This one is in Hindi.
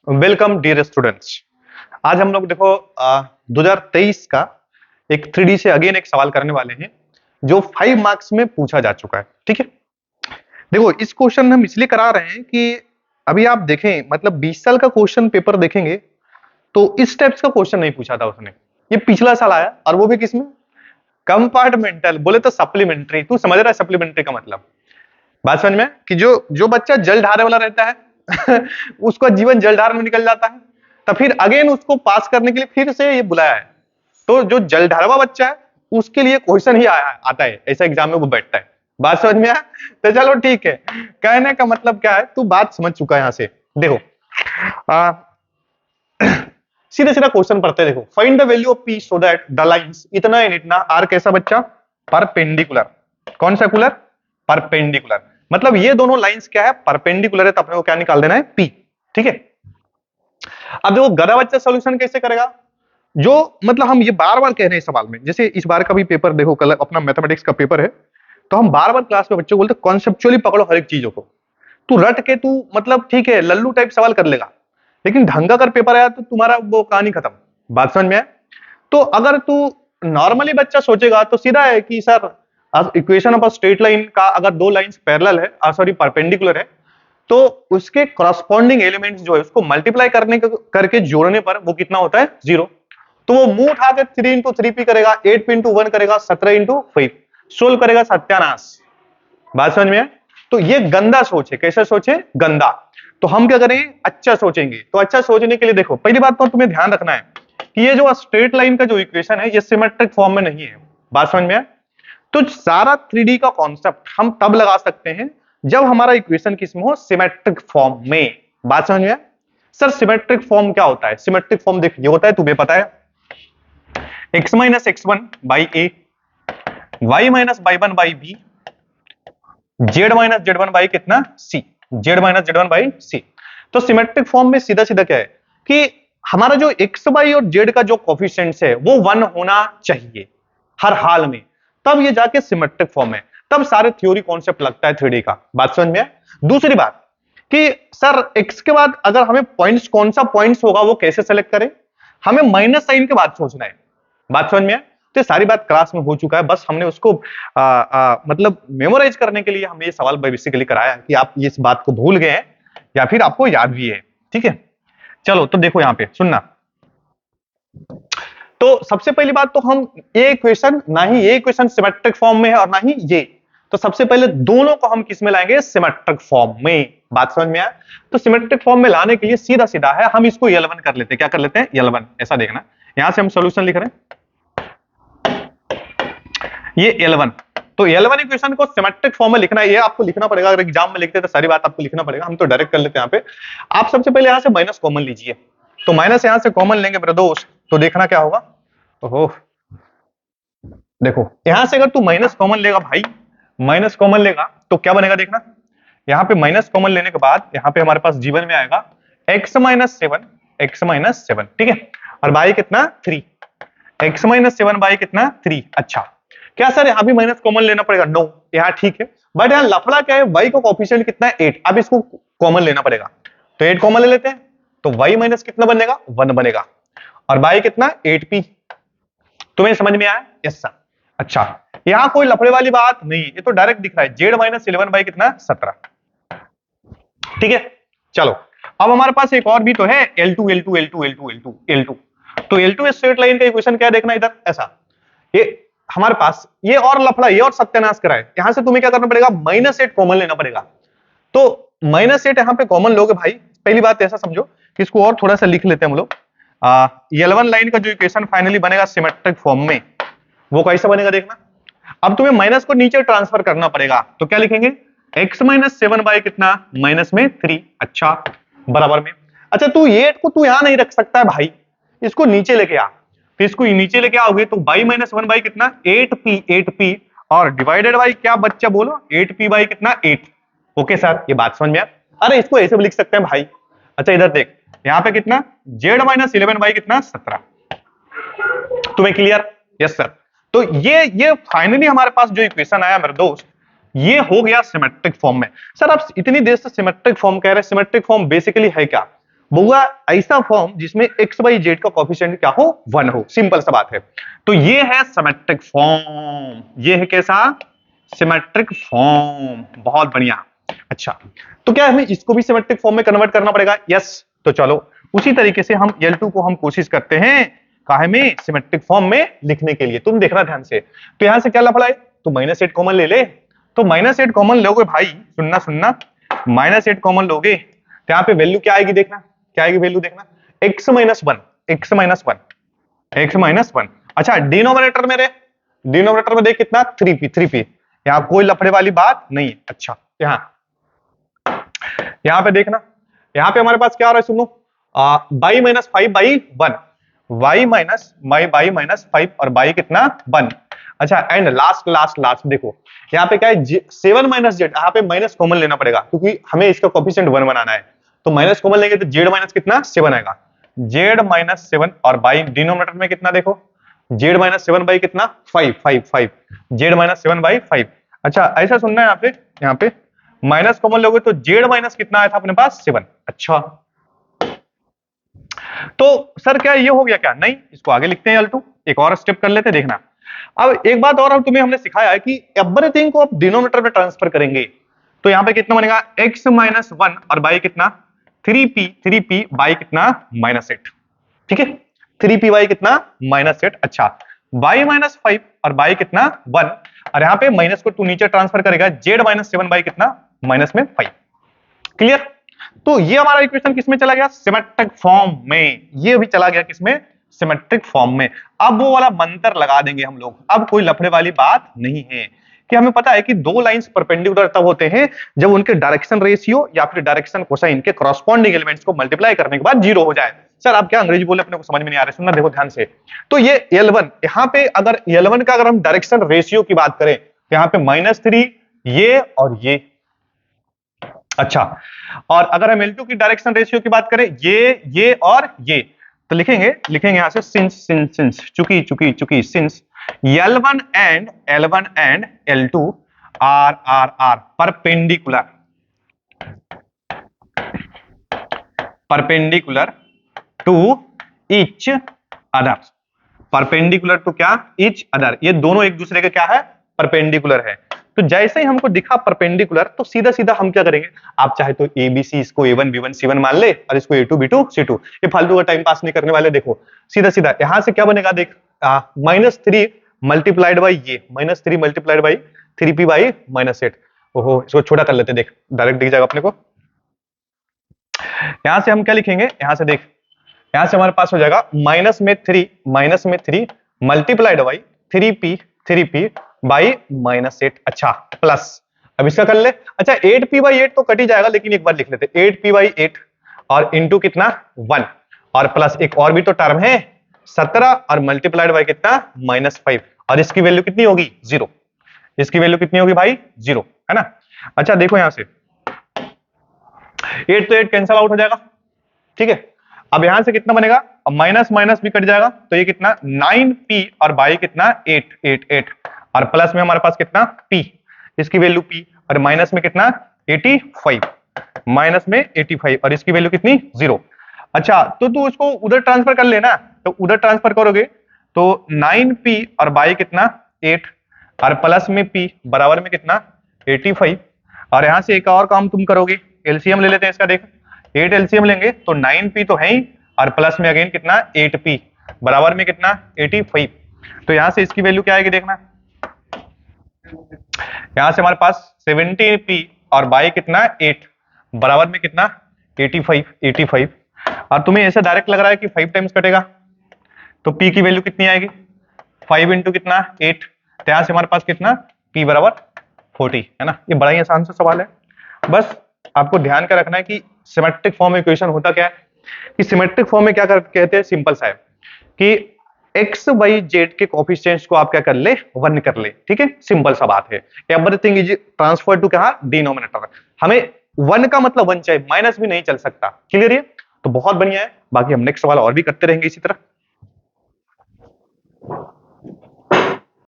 Welcome dear students. आज हम लोग देखो 2023 का एक 3D से अगेन एक सवाल करने वाले हैं जो 5 मार्क्स में पूछा जा चुका है। ठीक है, देखो इस क्वेश्चन हम इसलिए करा रहे हैं कि अभी आप देखें, मतलब 20 साल का क्वेश्चन पेपर देखेंगे तो इस टाइप्स का क्वेश्चन नहीं पूछा था उसने। ये पिछला साल आया और वो भी किसमें, कंपार्टमेंटल, बोले तो सप्लीमेंट्री। तू समझ रहा है सप्लीमेंट्री का मतलब? बात समझ में कि जो जो बच्चा जलधारे वाला रहता है उसका जीवन जलधार में निकल जाता है, तो फिर अगेन उसको पास करने के लिए फिर से ये बुलाया है। तो जो जलधारवा बच्चा है उसके लिए क्वेश्चन ही आता है, ऐसा एग्जाम में वो बैठता है। बात समझ में आया? तो चलो ठीक है, कहने का मतलब क्या है, तू बात समझ चुका है। यहां से देखो सीधा सीधा क्वेश्चन पढ़ते हैं। देखो, find the value of P so that the lines इतना एंड इतना आर कैसा बच्चा, परपेंडिकुलर। कौन सा कुलर? परपेंडिकुलर। मतलब ये दोनों लाइंस क्या है, परपेंडिकुलर है, तो अपने को क्या निकाल देना है, पी। ठीक है, अब देखो गधा बच्चा सॉल्यूशन कैसे करेगा, जो मतलब हम ये बार बार कह रहे हैं सवाल में। जैसे इस बार का भी पेपर देखो, कल अपना मैथमेटिक्स का पेपर है, तो हम बार बार क्लास में बच्चों को बोलते कॉन्सेप्चुअली पकड़ो हर एक चीजों को। तू रट के तू मतलब ठीक है लल्लू टाइप सवाल कर लेगा, लेकिन ढंग का अगर पेपर आया तो तुम्हारा वो कहानी खत्म। बात समझ में आए? तो अगर तू नॉर्मली बच्चा सोचेगा तो सीधा है कि sir equation of straight line का अगर दो लाइंस पैरेलल है, सॉरी परपेंडिकुलर है, तो उसके करस्पॉन्डिंग एलिमेंट्स जो है उसको मल्टीप्लाई करके जोड़ने पर वो कितना होता है, 0। तो वो मुंह उठा के 3 इंटू 3 करेगा, 8 इंटू 1 करेगा, 17 इंटू 5 सोल्व करेगा, सत्यानाश। बात समझ में है? तो ये गंदा सोच है। कैसे सोचे? गंदा। तो हम क्या करें, अच्छा सोचेंगे। तो अच्छा सोचने के लिए देखो, पहली बात तो तुम्हें ध्यान रखना है कि ये जो स्ट्रेट लाइन का जो इक्वेशन है ये सिमेट्रिक फॉर्म में नहीं है। बात समझ में है? तो सारा 3D का कॉन्सेप्ट हम तब लगा सकते हैं जब हमारा इक्वेशन किसमें हो, सिमेट्रिक फॉर्म में। बात समझ में है? सर सिमेट्रिक फॉर्म क्या होता है? सिमेट्रिक फॉर्म देख ये होता है, तुम्हें पता है, x minus x1 by A, y minus y1 by B, Z minus Z one by कितना, C. Z minus Z one by C. तो सिमेट्रिक फॉर्म में सीधा सीधा क्या है कि हमारा जो एक्स वाई और जेड का जो कोफिशिएंट्स है वो 1 होना चाहिए हर हाल में, तब ये जाके सिमेट्रिक फॉर्म है, तब सारे थ्योरी कॉन्सेप्ट लगता है 3D का। बात समझ में है? दूसरी बात कि सर एक्स के बाद अगर हमें पॉइंट्स, कौन सा पॉइंट्स होगा वो कैसे सेलेक्ट करें, हमें माइनस साइन के बाद सोचना है। बात समझ में है? तो सारी बात क्लास में हो चुका है, बस हमने उसको मतलब मेमोराइज करने के लिए हमने ये सवाल बेसिकली कराया कि आप ये इस बात को भूल गए हैं या फिर आपको याद भी है। ठीक है, चलो तो देखो यहां पे सुनना। तो सबसे पहली बात तो हम ये इक्वेशन, ना ही ये इक्वेशन सिमेट्रिक फॉर्म में है और ना ही ये, तो सबसे पहले दोनों को हम किस में लाएंगे, सिमेट्रिक फॉर्म में। बात समझ में आया? तो सिमेट्रिक फॉर्म में लाने के लिए सीधा सीधा है, हम इसको L1 कर लेते हैं। क्या कर लेते हैं? L1। ऐसा देखना, यहां से हम सॉल्यूशन लिख रहे हैं, ये L1। तो L1 इक्वेशन को सिमेट्रिक फॉर्म में लिखना है, ये आपको लिखना पड़ेगा। अगर एग्जाम में लिखते तो सारी बात आपको लिखना पड़ेगा, हम तो डायरेक्ट कर लेते हैं। यहाँ पे आप सबसे पहले यहां से माइनस कॉमन लीजिए। तो माइनस यहां से कॉमन लेंगे मेरे दोस्त, तो देखना क्या होगा। ओहो, देखो यहां से अगर तू माइनस कॉमन लेगा भाई, माइनस कॉमन लेगा तो क्या बनेगा देखना। यहाँ पे माइनस कॉमन लेने के बाद यहाँ पे हमारे पास जीवन में आएगा x माइनस 7, x माइनस 7। ठीक है, और बाई कितना, 3। x माइनस 7 बाई कितना, 3। अच्छा, क्या सर यहाँ भी माइनस कॉमन लेना पड़ेगा? नो, यहाँ ठीक है, बट यहाँ लफड़ा क्या है, y का कोफिशिएंट कितना है, 8। अब इसको कॉमन लेना पड़ेगा, तो 8 कॉमन ले लेते हैं, तो y माइनस कितना बनेगा, 1 बनेगा, और बाई कितना, 8p। तुम्हें समझ में आया? Yes sir. अच्छा, यहां कोई लफड़े वाली बात नहीं, ये तो डायरेक्ट दिख रहा है, जेड माइनस 11 बाई कितना, 17। ठीक है, चलो अब हमारे पास एक और भी तो है, L2 L2 L2 L2 L2 L2। तो L2 स्ट्रेट लाइन का इक्वेशन क्या देखना इधर, ऐसा ये हमारे पास, ये और लफड़ा, ये और सत्यानाश कराए। यहां से तुम्हें क्या करना पड़ेगा, -8 कॉमन लेना पड़ेगा। तो -8 यहां पे कॉमन लोगे भाई, पहली बात ऐसा समझो कि इसको और थोड़ा सा लिख लेते हैं हम लोग। L1 लाइन का जो इक्वेशन फाइनली बनेगा सिमेट्रिक फॉर्म में, वो कैसा बनेगा देखना। अब तुम्हें माइनस को नीचे ट्रांसफर करना पड़ेगा, तो क्या लिखेंगे, x माइनस 7 बाई कितना, माइनस में 3। अच्छा, बराबर में। अच्छा, तू ये को तू यहां नहीं रख सकता है भाई, इसको नीचे लेके आ। तो इसको नीचे लेके आओगे तो बाई माइनस 1 बाई कितना, 8p, 8p, और डिवाइडेड बाई क्या बच्चा बोलो, 8p बाई कितना, 8। ओके सर, ये बात समझ में आया? अरे इसको ऐसे भी लिख सकते हैं भाई। अच्छा इधर देख, यहाँ पे कितना, z माइनस 11 बाई कितना, 17। तुम्हें क्लियर? Yes sir. तो ये फाइनली हमारे पास जो इक्वेशन आया मेरे दोस्त, ये हो गया सिमेट्रिक फॉर्म में। सर आप इतनी देर से सिमेट्रिक फॉर्म कह रहे हैं, सिमेट्रिक फॉर्म बेसिकली है क्या? बुआ ऐसा फॉर्म जिसमें एक्स वाई जेड का कोफिशिएंट क्या हो, 1 हो, सिंपल सा बात है। तो ये है सिमेट्रिक फॉर्म, ये है कैसा, सिमेट्रिक फॉर्म, बहुत बढ़िया। अच्छा, तो क्या हमें इसको भी सिमेट्रिक फॉर्म में कन्वर्ट करना पड़ेगा? यस। तो चलो उसी तरीके से हम L2 को हम कोशिश करते हैं काहे में, सिमेट्रिक फॉर्म में लिखने के लिए। तुम देखना ध्यान से, तो यहां से क्या लफड़ा है, तो -8 कॉमन ले ले। तो -8 कॉमन लोगे भाई, सुनना सुनना, -8 कॉमन लोगे तो यहाँ पे वैल्यू क्या आएगी देखना, क्या आएगी वैल्यू देखना, x -1, x -1, x -1। अच्छा डिनोमिनेटर में रे, डिनोमिनेटर में देख कितना, 3p, 3p, यहाँ कोई लफड़े वाली बात नहीं है। अच्छा यहाँ पे देखना, यहाँ पे हमारे पास क्या आ रहा है, सुनो, y -5/1, y -5 और y कितना, 1। अच्छा एंड लास्ट लास्ट लास्ट देखो, यहाँ पे क्या है, 7 - z, यहाँ पे माइनस कॉमन लेना पड़ेगा क्योंकि हमें इसका कोफिशिएंट 1 बनाना है। तो माइनस कॉमन लेंगे तो z माइनस कितना, 7 आएगा, z -7 और y डिनोमिनेटर में कितना देखो, z -7 बाई कितना, 5, 5, 5, z -7/5। अच्छा ऐसा सुनना है यहाँ पे माइनस कॉमन लोगे तो z माइनस कितना आया था अपने पास, 7। अच्छा तो सर क्या ये हो गया क्या, नहीं, इसको आगे लिखते हैं L2, एक और स्टेप कर लेते हैं, देखना। अब एक बात और हम तुम्हें हमने सिखाया है कि एवरीथिंग को आप डिनोमिनेटर में ट्रांसफर करेंगे तो यहाँ पे कितना बनेगा, x -1 और y कितना, 3p y कितना, -8, ठीक है, 3py कितना, -8। अच्छा y -5 और y कितना, 1, और यहाँ पे माइनस को तू नीचे ट्रांसफर करेगा, z -7 कितना, -5। क्लियर? तो ये हमारा इक्वेशन किसमें चला गया, सिमेट्रिक फॉर्म में। ये भी चला गया किसमें, सिमेट्रिक फॉर्म में। अब वो वाला मंत्र लगा देंगे हम लोग, अब कोई लफड़े वाली बात नहीं है कि हमें पता है कि दो लाइंस परपेंडिकुलर तब होते हैं जब उनके डायरेक्शन रेशियो या फिर डायरेक्शन कोसाइन के कॉरस्पॉन्डिंग एलिमेंट्स को मल्टीप्लाई करने के बाद 0 हो जाए। सर आप क्या अंग्रेजी बोले, अपने को समझ में नहीं आ रहा है, सुनना देखो ध्यान से। तो ये L1, यहाँ पे अगर L1 का अगर हम डायरेक्शन रेशियो की बात करें तो यहाँ पे -3 ये और ये। अच्छा और अगर हम L2 की डायरेक्शन रेशियो की बात करें, ये और ये, तो लिखेंगे यहां से सिंस चूंकि since L1 and L2 are perpendicular to each other, perpendicular to क्या, ईच अदर, ये दोनों एक दूसरे के क्या है, परपेंडिकुलर है। तो जैसे ही हमको दिखा परपेंडिकुलर तो सीधा सीधा हम क्या करेंगे, आप चाहे तो ABC इसको A1 B1 C1 मान ले और इसको A2 B2 C2, ये फालतू का टाइम पास नहीं करने वाले। देखो सीधा सीधा यहां से क्या बनेगा, देख -3 मल्टीप्लाइड बाई ये, -3 मल्टीप्लाइड बाई 3p बाई -8। ओहो इसको छोटा कर लेते, देख डायरेक्ट दिख जाएगा अपने को। यहां से हम क्या लिखेंगे, यहां से देख, यहां से हमारे पास हो जाएगा -3 मल्टीप्लाइड बाई 3p बाई -8। अच्छा प्लस, अब इसका कर ले, अच्छा 8p/8 तो कट ही जाएगा, लेकिन एक बार लिख लेते 8p/8 और इंटू कितना 1 और प्लस एक और भी तो टर्म है 17 और मल्टीप्लाइड बाई कितना -5 और इसकी वैल्यू कितनी होगी 0, इसकी वैल्यू कितनी होगी भाई 0, है ना। अच्छा देखो यहां से 8 तो 8 कैंसल आउट हो जाएगा, ठीक है। अब यहां से कितना बनेगा, अब माइनस माइनस भी कट जाएगा तो ये कितना 9p और बाई कितना 8 और प्लस में हमारे पास कितना p, इसकी वैल्यू p और माइनस में कितना 85, माइनस में 85 और इसकी वैल्यू कितनी 0। अच्छा तो तू उसको उधर ट्रांसफर कर लेना, तो उधर ट्रांसफर करोगे तो 9p और बाई कितना 8 और प्लस में p बराबर में कितना 85। और यहां से एक और काम तुम करोगे, एलसीएम ले लेते हैं इसका, देख 8 एलसीएम लेंगे तो 9p तो है ही और प्लस में अगेन कितना 8p बराबर में कितना 85। तो यहां से इसकी वैल्यू क्या आएगी देखना, यहां से हमारे पास 17p और बाई कितना 8 बराबर में कितना 85 और तुम्हें ऐसा डायरेक्ट लग रहा है कि 5 टाइम्स कटेगा तो p की वैल्यू कितनी आएगी 5 इंटू कितना 8, तो यहां से हमारे पास कितना p बराबर 40, है ना। ये बड़ा ही आसान सा सवाल है, बस आपको ध्यान का रखना है कि सिमेट्रिक फॉर्म इक्वेशन होता क्या है, कि सिमेट्रिक फॉर्म में क्या कहते हैं, सिंपल सा है कि एक्स वाई जेड के कोफिशिएंट्स को आप क्या कर ले 1 कर ले, ठीक है, सिंपल सा बात है। एवरीथिंग इज ट्रांसफर टू क्या डिनोमिनेटर, हमें 1 का मतलब 1 चाहिए, माइनस भी नहीं चल सकता। क्लियर है, तो बहुत बढ़िया है, बाकी हम नेक्स्ट सवाल और भी करते रहेंगे इसी तरह।